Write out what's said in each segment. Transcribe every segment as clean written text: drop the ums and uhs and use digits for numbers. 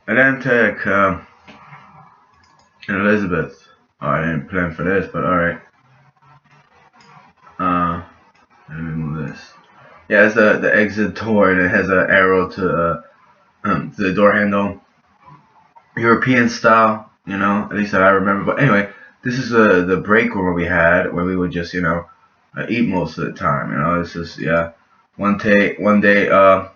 Atlantic and Elizabeth. Oh, I didn't plan for this, but alright. Uh, let me move this. Yeah, it's the exit door, and it has an arrow to the door handle. European style, at least that I remember. But anyway, this is the break room we had, where we would just, eat most of the time. This is yeah. One day, yeah,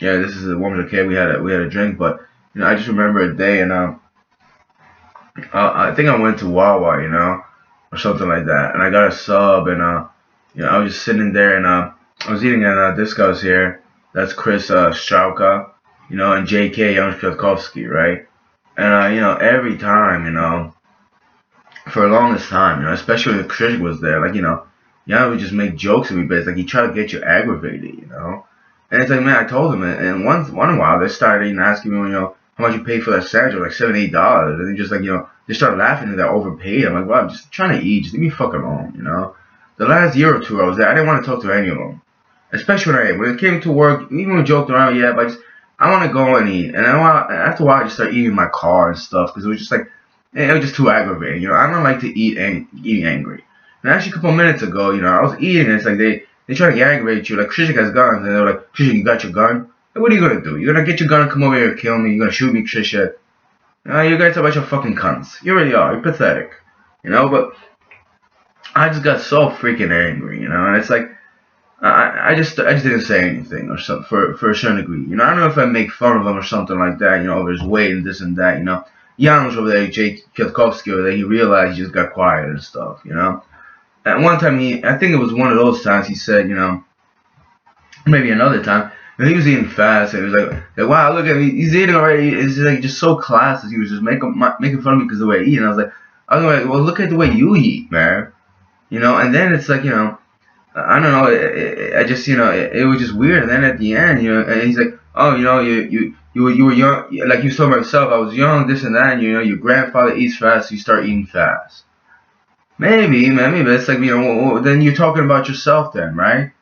this is a warm okay. We had a drink, but I just remember a day, and I think I went to Wawa, or something like that, and I got a sub, and I was just sitting there, and I was eating, and this guy's here. That's Chris Strauka, and J.K. Jan Kwiatkowski, right? And every time, for the longest time, especially when Chris was there, like, Jan would just make jokes with me, but it's like he tried to get you aggravated. And it's like, man, I told him, and one while they started asking me, how much you paid for that sandwich, like $7, $8, and they just like, they started laughing at that overpaid. I'm like, well, I'm just trying to eat, just leave me fucking alone. The last year or two I was there, I didn't want to talk to any of them, especially when it came to work. Even when we joked around, yeah, but I want to go and eat, and after a while, I just started eating in my car and stuff because it was just like, it was just too aggravating. I don't like to eat angry. And actually, a couple of minutes ago, I was eating, and it's like they try to aggravate you. Like, Krishik has guns, and they're like, Krishik, you got your gun? Like, what are you gonna do? You're gonna get your gun and come over here and kill me? You're gonna shoot me, Krishik? You guys are a bunch of fucking cunts. You really are. You're pathetic. But I just got so freaking angry, and it's like, I just didn't say anything or something for a certain degree. I don't know if I make fun of him or something like that, over his weight and this and that. Jan was over there, Jake Kwiatkowski over there, he realized he just got quiet and stuff. At one time, I think it was one of those times he said, maybe another time, he was eating fast, and he was like, wow, look at me, he's eating already. It's like just so classless. He was just making fun of me because of the way I eat, and I was like, well, look at the way you eat, man. And then it's like, I don't know, I just, it was just weird. And then at the end, and he's like, oh, you were young, like you told myself, I was young, this and that, and your grandfather eats fast, so you start eating fast. Maybe, man, maybe it's like, then you're talking about yourself then, right?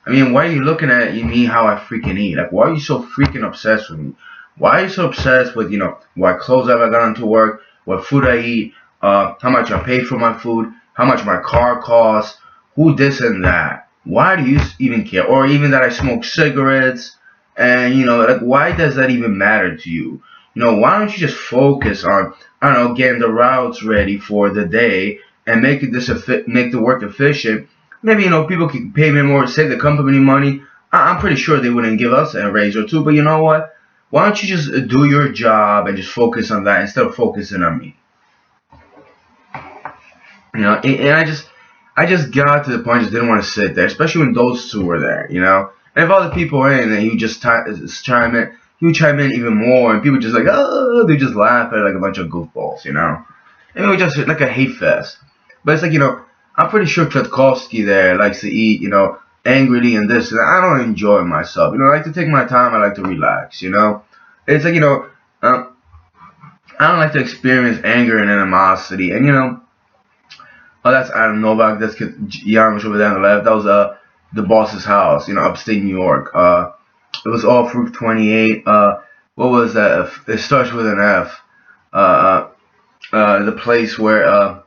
I mean, why are you looking at me how I freaking eat? Like, why are you so freaking obsessed with me? Why are you so obsessed with, what clothes have I got into work, what food I eat, how much I pay for my food, how much my car costs, who this and that? Why do you even care? Or even that I smoke cigarettes, and, like, why does that even matter to you? Why don't you just focus on, I don't know, getting the routes ready for the day and make the work efficient. Maybe people can pay me more, save the company money. I'm pretty sure they wouldn't give us a raise or two. But you know what? Why don't you just do your job and just focus on that instead of focusing on me? And I just got to the point I just didn't want to sit there, especially when those two were there. And if other people were in, then he would just chime in. He would chime in even more, and people just like, oh, they just laugh at like a bunch of goofballs. And it was just like a hate fest. But it's like, I'm pretty sure Kwiatkowski there likes to eat, angrily and this. And I don't enjoy myself. I like to take my time. I like to relax. It's like, I don't like to experience anger and animosity. And, oh, that's Adam Novak. That's Jan over there on the left. That was the boss's house, upstate New York. It was off Route 28. What was that? It starts with an F. The place where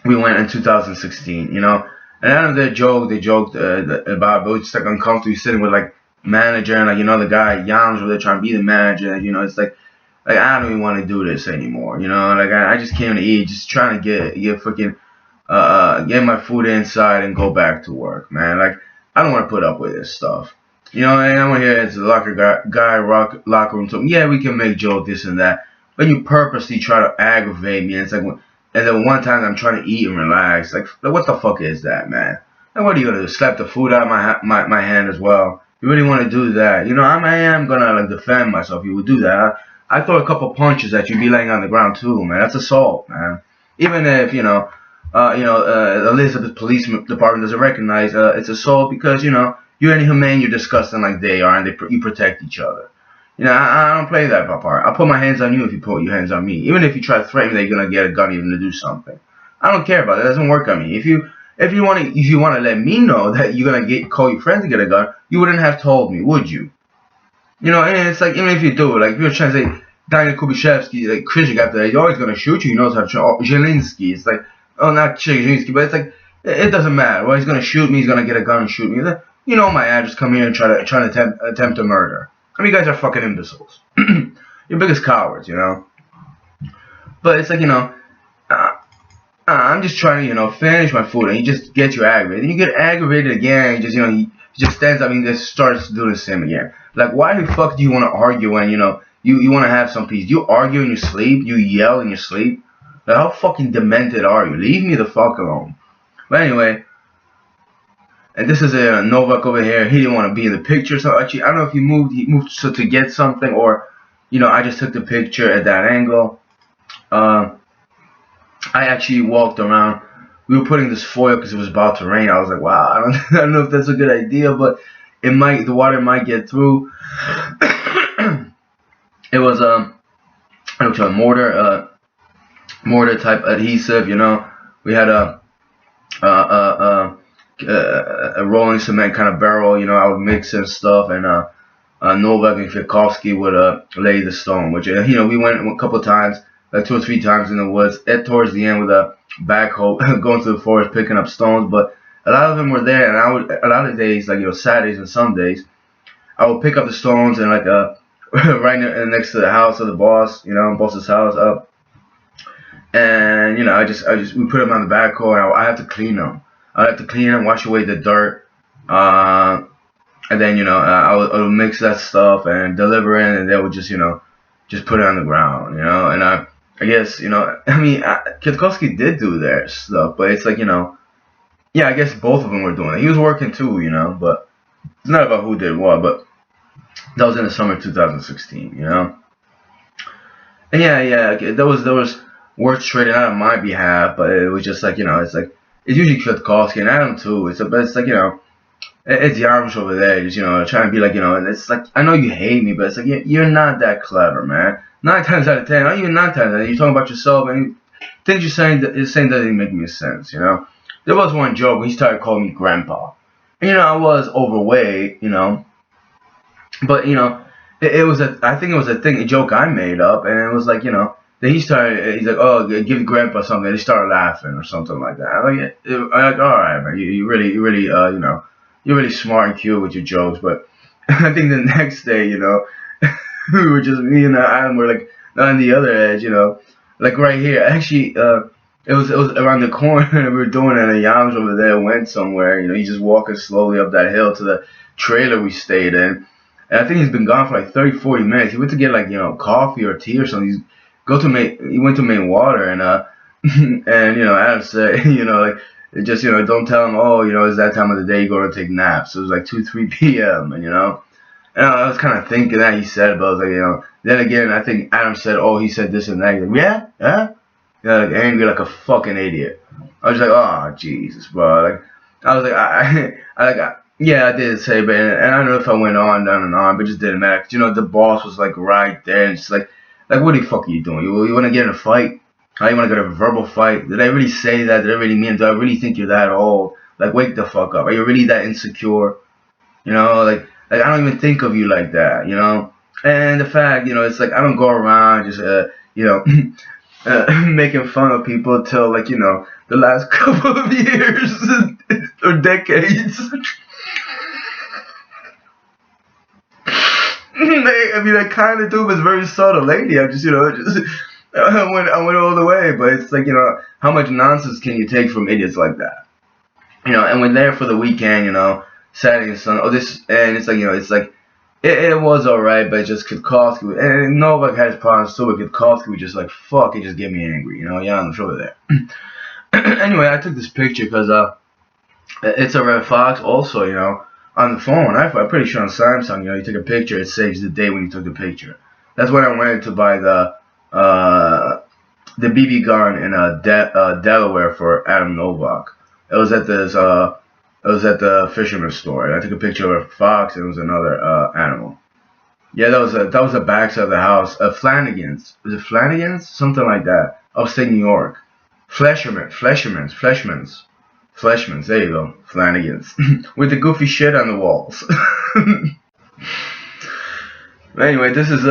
we went in 2016. And out of their joke, they joked about, but it was just like uncomfortable sitting with like manager and like the guy Jan was really trying to be the manager. It's like I don't even want to do this anymore. Like I just came to eat, just trying to get freaking get my food inside and go back to work, man. Like I don't want to put up with this stuff. And I'm here as a locker room talking. Yeah, we can make jokes, this and that, but you purposely try to aggravate me. And it's like, and then one time I'm trying to eat and relax. Like what the fuck is that, man? And what are you gonna do? Slap the food out of my hand as well? You really want to do that? I am gonna like defend myself. You would do that. I throw a couple punches at you, be laying on the ground too, man. That's assault, man. Even if Elizabeth Police Department doesn't recognize it's assault because you're inhumane, you're disgusting like they are, and you protect each other. I don't play that part. I'll put my hands on you if you put your hands on me. Even if you try to threaten me that you're gonna get a gun even to do something. I don't care about that. It doesn't work on me. If you want to let me know that you're gonna call your friends to get a gun, you wouldn't have told me, would you? And it's like even if you do, like if you're trying to say, Daniel Kubishevsky, like Krzyzek after that, he's always gonna shoot you. He knows how to shoot. Oh, Zielinski, it's like, oh, not Zielinski, but it's like, it doesn't matter. Well, he's gonna shoot me. He's gonna get a gun and shoot me. You know my address. Come here and try to attempt a murder. I mean, you guys are fucking imbeciles. You're biggest cowards, you know. But it's like, you know, I'm just trying to, you know, finish my food, and he just gets you aggravated. And you get aggravated again. He just, you know, he just stands up and just starts to do the same again. Like, why the fuck do you want to argue when, you know, you want to have some peace? Do you argue in your sleep? You yell in your sleep? Like, how fucking demented are you? Leave me the fuck alone. But anyway, and this is a Novak over here. He didn't want to be in the picture, so actually, I don't know if he moved to get something, or, you know, I just took the picture at that angle. I actually walked around. We were putting this foil because it was about to rain. I was like, wow, I don't know if that's a good idea, but the water might get through. It was mortar type adhesive, you know. We had a rolling cement kind of barrel, you know. I would mix and stuff, and Novak and Kwiatkowski would lay the stone, which, you know, we went a couple of times, like 2 or 3 times in the woods, towards the end with a backhoe, going through the forest, picking up stones. But a lot of them were there, and a lot of days, like, you know, Saturdays and Sundays, I would pick up the stones and, like, right next to the house of the boss, you know, boss's house up. And, you know, we put them on the backhoe, and I have to clean them. I have to clean them, wash away the dirt, and then, you know, I would mix that stuff and deliver it, and they would just, you know, just put it on the ground, you know. And I guess, you know, I mean, Kwiatkowski did do their stuff, but it's like, you know, yeah, I guess both of them were doing it. He was working too, you know, but it's not about who did what, but that was in the summer of 2016, you know. And yeah, there was work traded out on my behalf, but it was just like, you know, it's usually Kwiatkowski and Adam too. But it's like, you know, it's Jarmusch over there, just, you know, trying to be like, you know, and it's like, I know you hate me, but it's like, you're not that clever, man. 9 times out of 10, not even 9 times out of 10, you're talking about yourself, and things you're saying doesn't even make any sense, you know. There was one joke when he started calling me grandpa. And, you know, I was overweight, you know, but, you know, I think it was a joke I made up, and it was like, you know, then he's like, oh, give grandpa something, and he started laughing or something like that. I'm like, all right, man, you really, you know, you're really smart and cute with your jokes. But I think the next day, you know, we were just, me and Adam were like on the other edge, you know, like right here. Actually, it was around the corner, and we were doing it, and Yams over there went somewhere. You know, he's just walking slowly up that hill to the trailer we stayed in. And I think he's been gone for like 30, 40 minutes. He went to get, like, you know, coffee or tea or something. He went to Main Water, and and, you know, Adam said, you know, like, just, you know, don't tell him, oh, you know, it's that time of the day you go to take naps. So it was like 2, 3 p.m. and, you know, and I was kind of thinking that he said it, but I was like, you know, then again, I think Adam said, oh, he said this and that. He's like, yeah, like, angry like a fucking idiot. I was like, oh, Jesus, bro. Like, I was like, yeah, I did say, but, and I don't know if I went on and on, but it just didn't matter. 'Cause, you know, the boss was like right there, and it's like, what the fuck are you doing? You want to get in a fight? How you want to get a verbal fight? Did I really say that? Did I really mean it? Do I really think you're that old? Like, wake the fuck up. Are you really that insecure? You know, like I don't even think of you like that, you know? And the fact, you know, it's like I don't go around just, you know, making fun of people till, like, you know, the last couple of years or decades. I mean, I kind of do, but it's very subtle. Lately, I just, you know, I went all the way. But it's like, you know, how much nonsense can you take from idiots like that? You know, and we're there for the weekend, you know, Saturday and Sunday. And it's like, you know, it's like, it was alright, but just Kwiatkowski, and Novak had his problems too, but Kwiatkowski was just like, fuck, it just get me angry, you know, yeah, on the shoulder there. Anyway, I took this picture because, it's a Red Fox also, you know, on the phone. I'm pretty sure on Samsung, you know, you take a picture, it saves the day when you took the picture. That's when I went to buy the BB gun in Delaware for Adam Novak. It was at the fisherman's store. And I took a picture of a fox, and it was another animal. Yeah, that was the backside of the house. Flanagan's. Was it Flanagan's? Something like that. Upstate New York. Fleshman's. There you go. Flanagan's. With the goofy shit on the walls. Anyway, this is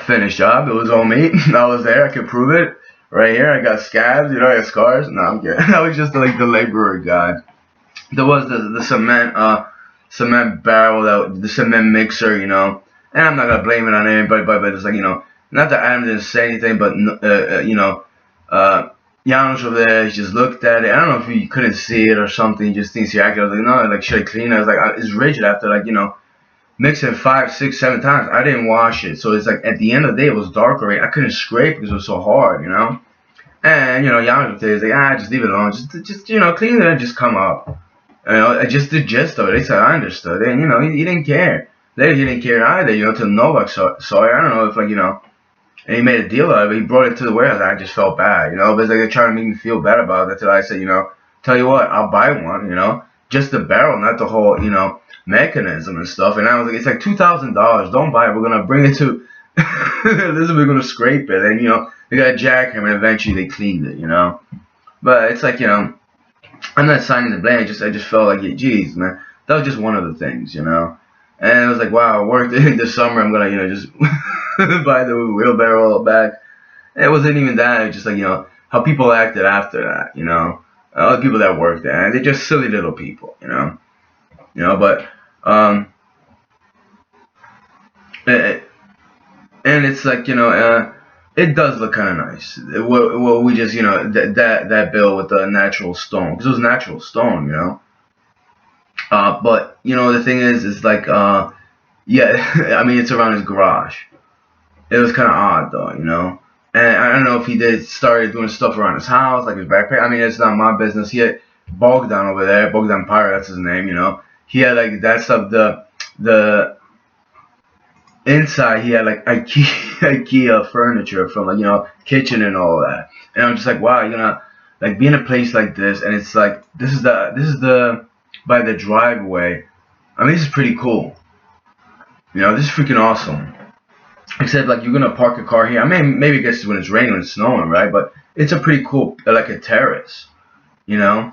finished job. It was all me. I was there. I could prove it. Right here, I got scabs. I got scars. No, I'm kidding. I was just like the laborer guy. There was the cement barrel, the cement mixer. And I'm not gonna blame it on anybody, but it's like not that Adam didn't say anything, but uh, Janusz over there, he just looked at it. I don't know if he couldn't see it or something. He just thinks he acted. I was like, no, like should I clean it? I was like, it's rigid after mixing 5, 6, 7 times. I didn't wash it, so it's like at the end of the day it was dark already. I couldn't scrape because it was so hard. And Janusz was like, just leave it alone. Just clean it and just come up. I just the gist of it. They said I understood it, and he didn't care. Later he didn't care either. Till Novak saw it. I don't know if and he made a deal out of it. He brought it to the warehouse. I just felt bad, but it's like they're trying to make me feel bad about it. Until I said, tell you what, I'll buy one, just the barrel, not the whole, mechanism and stuff. And I was like, it's like $2,000. Don't buy it. We're gonna bring it to Elizabeth. We're gonna scrape it, and they got a jackhammer, and eventually they cleaned it, But it's like, I'm not signing the blame. I just felt like, geez, man, that was just one of the things, And it was like, wow, I worked in the summer. I'm gonna, just buy the wheelbarrow back. And it wasn't even that. It was just like, how people acted after that, all the people that worked there, and they're just silly little people, But and it's like, it does look kind of nice. Well, we just, that bill with the natural stone, because it was natural stone, But the thing is like, yeah, I mean, it's around his garage. It was kind of odd though, And I don't know if he started doing stuff around his house, like his backpack. I mean, it's not my business. He had Bogdan over there, Bogdan Pyre, that's his name, He had like that stuff. The inside, he had like IKEA furniture from kitchen and all that. And I'm just like, wow, you're gonna like be in a place like this, and it's like this is the by the driveway. I mean, this is pretty cool. This is freaking awesome. Except like you're gonna park a car here. I mean, maybe it gets when it's raining and snowing, right? But it's a pretty cool, like a terrace, And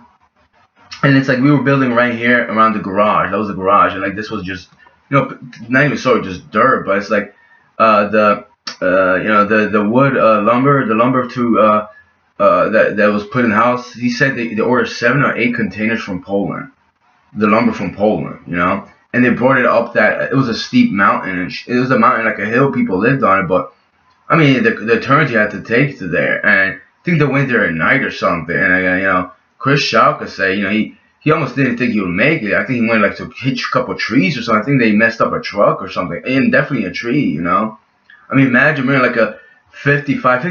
it's like we were building right here around the garage. That was the garage, and like this was just, not even sort of just dirt, but it's like the wood lumber, the lumber to that was put in the house. He said they ordered 7 or 8 containers from Poland, the lumber from Poland, And they brought it up it was a steep mountain, and it was a mountain like a hill. People lived on it, but I mean the turns you had to take to there, and I think they went there at night or something. And Chris Schalke say, he almost didn't think he would make it. I think he went like to hit a couple trees or something. I think they messed up a truck or something, and definitely a tree. I mean, imagine we're like a 55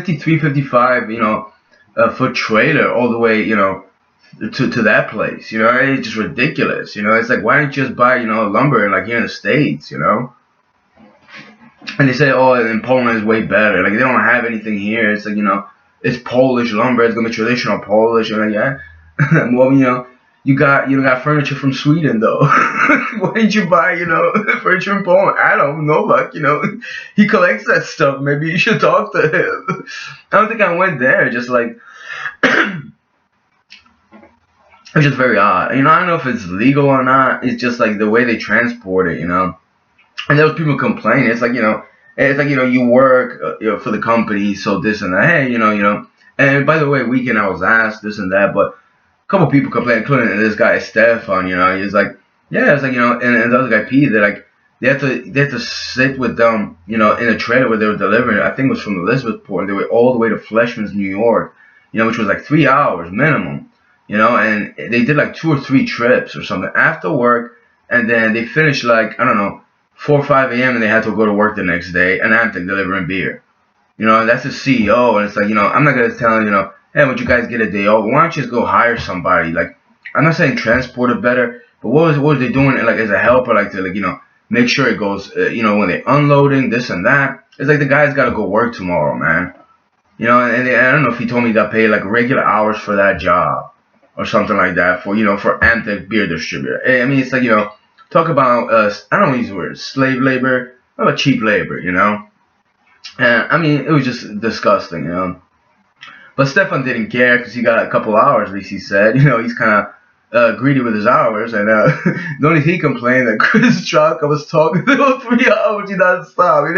foot trailer all the way, to that place, it's just ridiculous, it's like, why don't you just buy, lumber like here in the States, and they say, oh, in Poland is way better, like they don't have anything here, it's like, it's Polish lumber, it's gonna be traditional Polish, and like, yeah, well, you got furniture from Sweden though. Why didn't you buy, furniture from Poland? I don't know, like, he collects that stuff, maybe you should talk to him. I don't think I went there, just like, it's just very odd. I don't know if it's legal or not. It's just like the way they transport it, And there was people complaining. It's like, it's like, you work for the company, so this and that. Hey, And by the way, weekend I was asked this and that, but a couple people complained, including this guy Stefan. He's like, yeah, it's like, and the other guy Pete. They're like, they had to sit with them, in a trailer where they were delivering. I think it was from Elizabethport. They were all the way to Fleischmann's, New York. Which was like 3 hours minimum. And they did like 2 or 3 trips or something after work, and then they finished like, I don't know, 4 or 5 a.m. and they had to go to work the next day, and I'm like delivering beer. And that's the CEO, and it's like, I'm not gonna tell him, hey, would you guys get a day off? Why don't you just go hire somebody? Like, I'm not saying transport it better, but what was they doing like as a helper, like to make sure it goes, when they're unloading this and that. It's like the guy's gotta go work tomorrow, man. And I don't know if he told me that paid like regular hours for that job. Or something like that for Antec beer distributor. I mean, it's like, talk about I don't use the word slave labor, how about cheap labor, And I mean, it was just disgusting, But Stefan didn't care because he got a couple hours, at least he said. He's kind of greedy with his hours, and the only he complained that Chris Chalk was talking to him 3 hours. He doesn't stop. He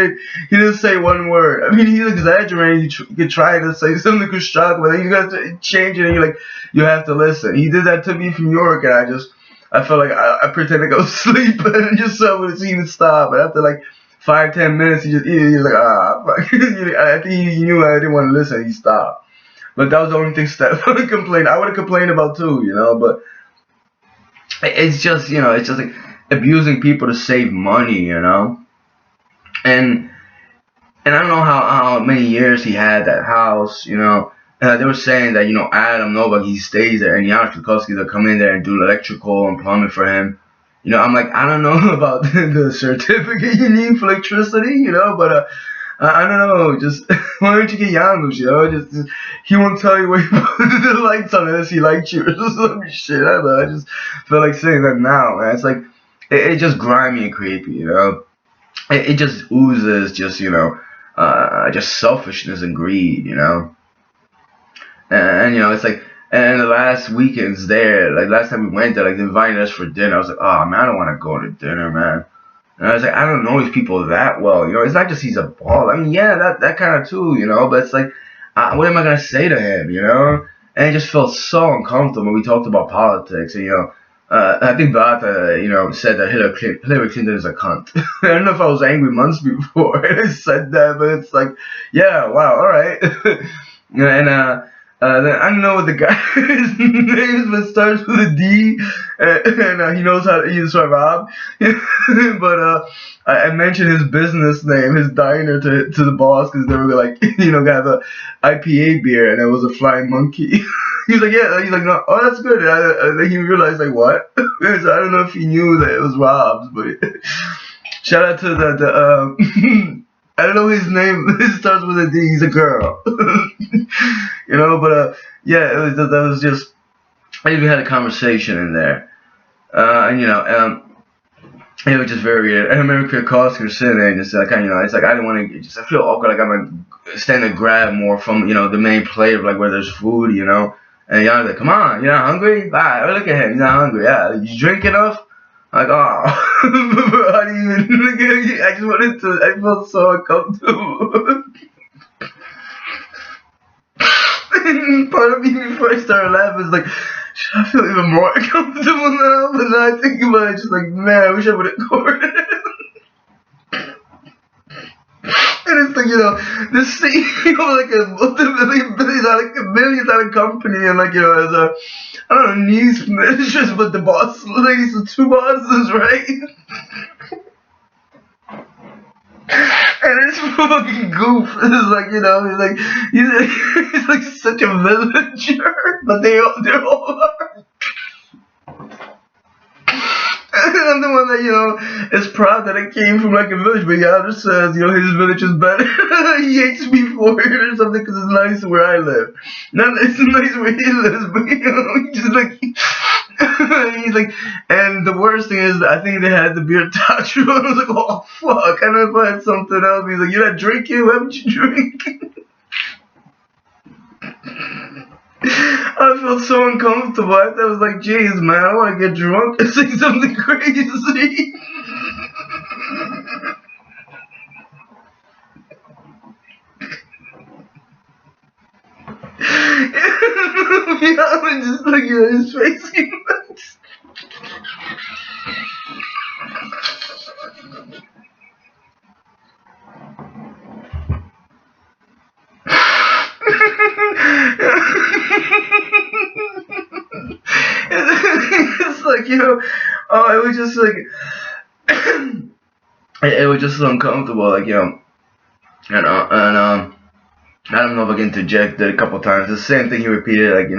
didn't say one word. I mean, he's exaggerating. You could try to say something to Chris Chalk, but then you got to change it, and you're like, you have to listen. He did that to me from York, and I felt like I pretended to go sleep and just so would see him stop. And after like 5-10 minutes, he's like, fuck. I think he knew I didn't want to listen. He stopped. But that was the only thing Stefan complained. I would have complained about too, but it's just, it's just like abusing people to save money. And I don't know how many years he had that house. They were saying that, Adam Novak, he stays there, and Janusz Kwiatkowski, they'll come in there and do electrical and plumbing for him. I'm like, I don't know about the certificate you need for electricity, but I don't know, just, why don't you get Janusz, just he won't tell you where you put the lights on unless he likes you or some shit. I don't know, I just feel like saying that now, man. It's like, it's just grimy and creepy. It just oozes just selfishness and greed. And it's like, and the last weekends there, like last time we went there, like they invited us for dinner. I was like, oh man, I don't want to go to dinner, man. And I was like, I don't know these people that well, it's not just he's a ball. I mean, yeah, that kind of too, but it's like, what am I gonna say to him, And it just felt so uncomfortable when we talked about politics, and I think Beata, said that Hillary Clinton is a cunt. I don't know if I was angry months before I said that, but it's like, yeah, wow, all right. And then I don't know what the guy's name is, but it starts with a D, and he knows how to eat Rob. But I mentioned his business name, his diner, to the boss because they were like, gonna have a IPA beer, and it was a flying monkey. He's like, yeah. He's like, no, oh, that's good. And then he realized, like, what? So I don't know if he knew that it was Rob's, but shout out to the I don't know his name. It starts with a D. He's a girl. But yeah, that was just. I think we had a conversation in there, and it was just very weird. I remember Kwiatkowski was sitting there and just like, it's like I didn't want to. I feel awkward, like I'm gonna stand and grab more from the main plate of like where there's food, And Jan's like, come on, you're not hungry? Bye. Look at him, he's not hungry. Yeah, you drink enough? Like, oh, how do you even? I just wanted to. I felt so uncomfortable. And part of me before I started laughing is like, should I feel even more uncomfortable now? But now I think about it, just like, man, I wish I would have recorded it. And it's like, this CEO of like a multi-million-dollar company, and like, as a, I don't know, niece mistress, but the boss ladies with two bosses, right? And it's fucking goof. It's like, he's like such a villager, but they're all are. And I'm the one that, is proud that I came from like a village, but Yadr says, his village is better. He hates me for it or something because it's nice where I live. Not it's nice where he lives, but he's just like, he's like, and the worst thing is, I think they had the beer tattoo. I was like, oh fuck, I don't know if I had something else. He's like, you're not drinking? Why haven't you drinking? I felt so uncomfortable. I was like, jeez, man, I want to get drunk and say something crazy. Yeah, I'm just looking at his face. It's like, oh, it was just like, it was just so uncomfortable, like, and I don't know if I can interject it a couple times. The same thing he repeated, like,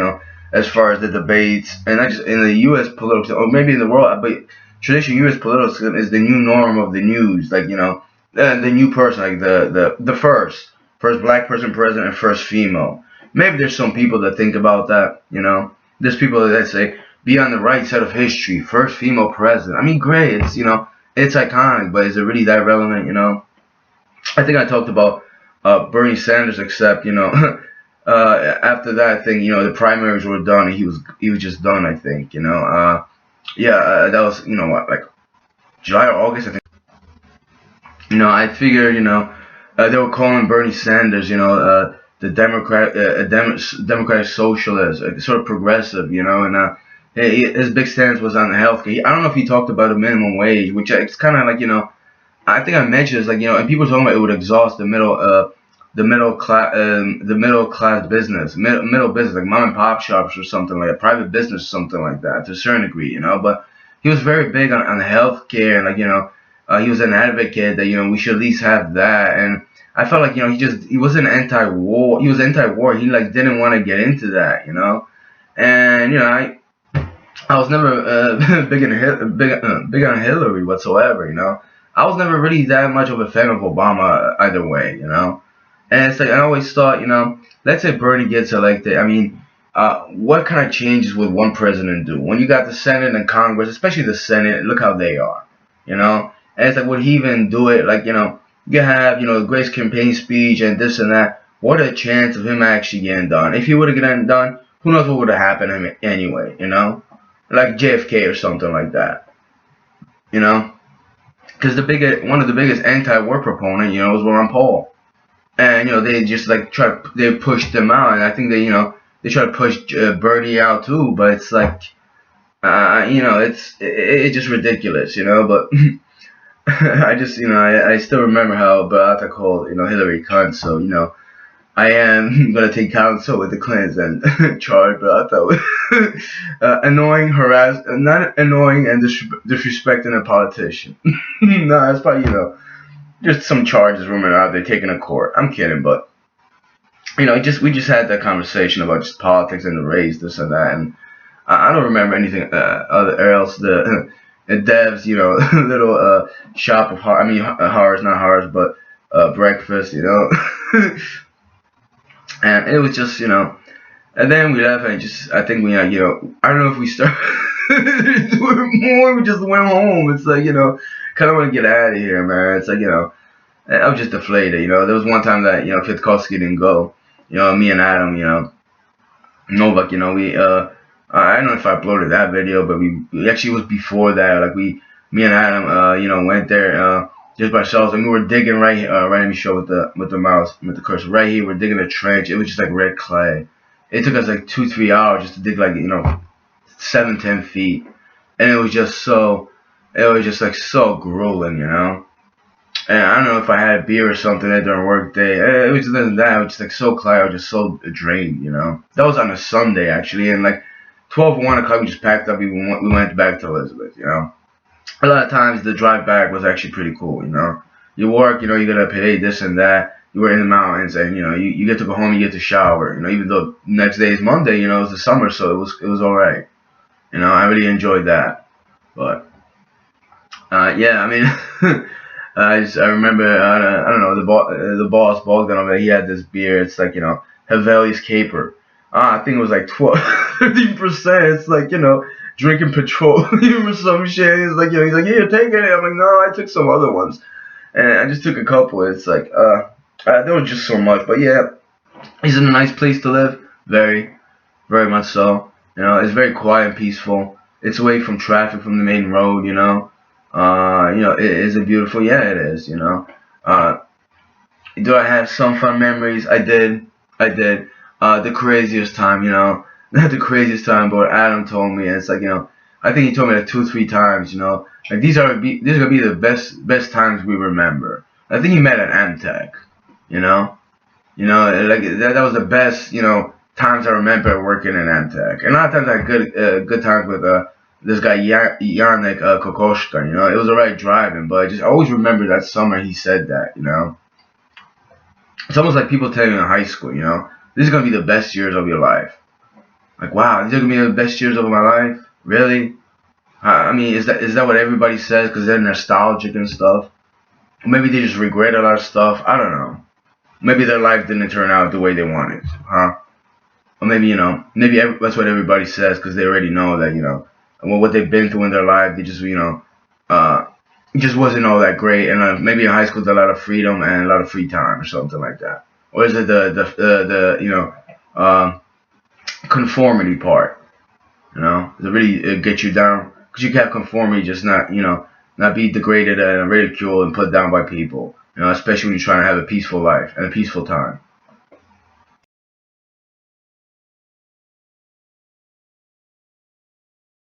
as far as the debates, and not just in the U.S. political, or maybe in the world, but traditional U.S. political system is the new norm of the news, like, the new person, like the first black person president and first female. Maybe there's some people that think about that, There's people that say, be on the right side of history, first female president. I mean, great, it's, it's iconic, but is it really that relevant, I think I talked about Bernie Sanders, except, After that, I think the primaries were done, and he was just done. I think yeah, that was what, like July or August, I think. I figured they were calling Bernie Sanders, the Democratic socialist, sort of progressive, and his big stance was on healthcare. I don't know if he talked about a minimum wage, which it's kind of like I think I mentioned it's like and people talking about it would exhaust the middle class business, middle business like mom and pop shops or something like a private business, something like that to a certain degree, But he was very big on healthcare and he was an advocate that we should at least have that. And I felt like he wasn't anti-war. He was anti-war. He like didn't want to get into that. And I was never big on Hillary whatsoever. I was never really that much of a fan of Obama either way. And it's like I always thought, let's say Bernie gets elected. I mean, what kind of changes would one president do? When you got the Senate and Congress, especially the Senate, look how they are, you know. And it's like, would he even do it? Like, you have, a great campaign speech and this and that. What are the chance of him actually getting done? If he would have gotten done, who knows what would have happened to him anyway? Like JFK or something like that, you know. Because one of the biggest anti-war proponent, was Ron Paul. And they just like they pushed them out, and I think they try to push Bernie out too, but it's like it's just ridiculous. But I just I still remember how Beata called Hillary cunt, so I am gonna take counsel with the Clintons and charge Beata with annoying, not annoying and disrespecting a politician. No, that's probably just some charges rumored out there taken to court. I'm kidding, but we just had that conversation about just politics and the race, this and that, and I don't remember anything other else. The Dev's little shop of horror. I mean horrors, not horrors, but breakfast. And it was just and then we left and I think we I don't know if we started doing more. We just went home. It's like kind of want to get out of here, man. It's like I was just deflated. There was one time that Kwiatkowski didn't go. Me and Adam, Novak, we I don't know if I uploaded that video, but we actually it was before that. Like me and Adam, went there just by ourselves, and we were digging right here. Right, let me show with the mouse, with the cursor right here. We're digging a trench. It was just like red clay. It took us like 2-3 hours just to dig like 7-10 feet, and it was just like so grueling. And I don't know if I had a beer or something during work day. It was just that. I was just like so clear. I was just so drained. That was on a Sunday actually, and like 12 or 1 o'clock we just packed up. We went back to Elizabeth. A lot of times the drive back was actually pretty cool. You work. You gotta pay this and that. You were in the mountains, and you get to go home. You get to shower. Even though next day is Monday. It's the summer, so it was all right. I really enjoyed that. But yeah, I mean. I remember I don't know the boss Bogdan, he had this beer. It's like Haveli's Caper. I think it was like 13%. It's like drinking petroleum or some shit. It's like he's like, here, take it. I'm like, no, I took some other ones, and I just took a couple. It's like there was just so much. But yeah, he's in a nice place to live. Very, very much so. It's very quiet and peaceful. It's away from traffic from the main road. Is it beautiful? Yeah, it is. Do I have some fun memories? I did. The craziest time, not the craziest time, but Adam told me, and it's like, I think he told me like 2-3 times, like these are gonna be the best times we remember. I think he met at Amtech, like that was the best, times I remember working in Amtech. And a lot of times I had good times with this guy Yannick Kokoschka. It was alright driving, but I just always remember that summer he said that. It's almost like people tell you in high school. This is gonna be the best years of your life. Like, wow, these are gonna be the best years of my life. Really? I mean, is that what everybody says because they're nostalgic and stuff? Maybe they just regret a lot of stuff. I don't know. Maybe their life didn't turn out the way they wanted, huh? Or maybe that's what everybody says because they already know that what they've been through in their life. They just it just wasn't all that great. And maybe in high school there's a lot of freedom and a lot of free time or something like that. Or is it the conformity part. You know, to really get you down, because you can have conformity, just not, not be degraded and ridiculed and put down by people. You know, especially when you're trying to have a peaceful life and a peaceful time.